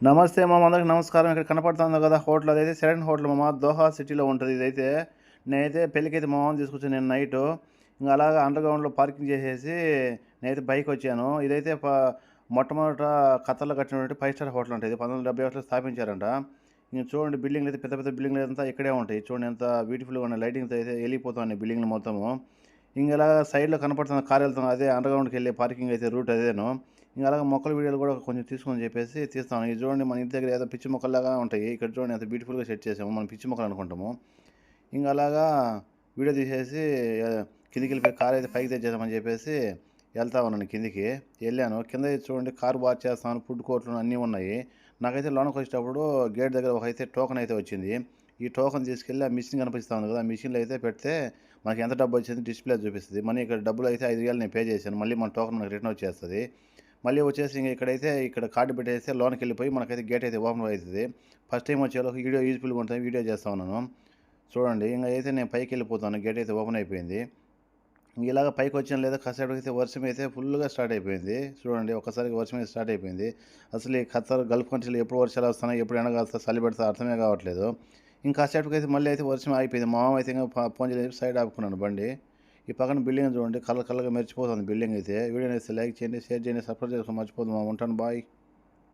నమస్తే మామ, అందరికి నమస్కారం. ఇక్కడ కనపడుతుంది కదా హోటల్, అదైతే సెరెన్ హోటల్ మామ, దోహా సిటీలో ఉంటుంది. ఇదైతే నేనైతే పెళ్ళికైతే మా మామని తీసుకొచ్చాను నేను నైటు. ఇంకా అలాగా అండర్ గ్రౌండ్లో పార్కింగ్ చేసేసి నేనైతే బైక్ వచ్చాను. ఇదైతే మొట్టమొదట ఖతర్లో కట్టినటువంటి 5 స్టార్ హోటల్ అంటే ఇది 1971లో స్థాపించారంట. ఇంక చూడండి బిల్డింగ్లు అయితే పెద్ద పెద్ద బిల్డింగ్లు అంతా ఇక్కడే ఉంటాయి. చూడండి ఎంత బ్యూటిఫుల్గా ఉన్నాయి, లైటింగ్తో అయితే వెళ్ళిపోతున్నాయి బిల్డింగ్లు మొత్తము. ఇంక ఇలా సైడ్లో కనపడుతున్న కార్ వెళ్తున్నాం, అదే అండర్ గ్రౌండ్కి వెళ్ళే పార్కింగ్ అయితే రూట్ అదేను. ఇంకా అలాగే మొక్కల వీడియోలు కూడా కొంచెం తీసుకొని చెప్పేసి తీస్తాను. ఇది చూడండి మన ఇంటి దగ్గర ఏదో పిచ్చి మొక్కల్లాగా ఉంటాయి, ఇక్కడ చూడండి ఎంత బ్యూటిఫుల్గా సెట్ చేసాము, మనం పిచ్చి మొక్కలు అనుకుంటాము. ఇంకా అలాగా వీడియో తీసేసి ఆ, కిందికి వెళ్ళిపోయి కార్ అయితే పైకి తెచ్చేద్దామని చెప్పేసి వెళ్తా ఉన్నాను. కిందికి వెళ్ళాను, కింద అయితే చూడండి కార్ వాచ్ చేస్తాను, ఫుడ్ కోర్ట్లు అన్నీ ఉన్నాయి. నాకైతే లోనకి వచ్చేటప్పుడు గేట్ దగ్గర ఒక అయితే టోకెన్ అయితే వచ్చింది. ఈ టోకెన్ తీసుకెళ్ళి ఆ మిషన్ కనిపిస్తూ ఉంది కదా, ఆ మిషన్లో అయితే పెడితే మనకి ఎంత డబ్బు వచ్చింది డిస్ప్లే చూపిస్తుంది. మనీ ఇక్కడ డబ్బులు అయితే 5,000 నేను పే చేశాను, మళ్ళీ మన టోకెన్ మనకి రిటర్న్ వచ్చేస్తుంది. మళ్ళీ వచ్చేసి ఇంక ఇక్కడైతే ఇక్కడ కార్డు పెట్టేస్తే లోనికి వెళ్ళిపోయి మనకైతే గేట్ అయితే ఓపెన్ అవుతుంది. ఫస్ట్ టైం వచ్చేలోకి వీడియో యూజ్ఫుల్గా ఉంటుంది, వీడియో చేస్తా ఉన్నాను. చూడండి ఇంకా అయితే నేను పైకి వెళ్ళిపోతాను, గేట్ అయితే ఓపెన్ అయిపోయింది. ఇలాగ పైకి వచ్చాను లేదా కాసేపటికి అయితే వర్షం అయితే ఫుల్గా స్టార్ట్ అయిపోయింది. చూడండి ఒక్కసారిగా వర్షం అయితే స్టార్ట్ అయిపోయింది. అసలు ఈ ఖత్తర్ గల్ఫ్ కంట్రీలో ఎప్పుడు వర్షాలు వస్తున్నాయి, ఎప్పుడు ఎండ కాస్తా చలి పెడతా అర్థమే కావట్లేదు. ఇంకా కాసేపటికి అయితే మళ్ళీ అయితే వర్షం అయిపోయింది. మా మామ అయితే ఇంకా ఫోన్ చేసి సైడ్ ఆపుకున్నాను బండి. ఈ పక్కన బిల్డింగ్ చూడండి కలర్ కలర్గా మెరిచిపోతుంది బిల్డింగ్ అయితే. వీడియో అయితే లైక్ చేయండి, షేర్ చేయండి, సబ్స్క్రైబ్ చేసుకొని మర్చిపోదు. ఉంటాను, బాయ్.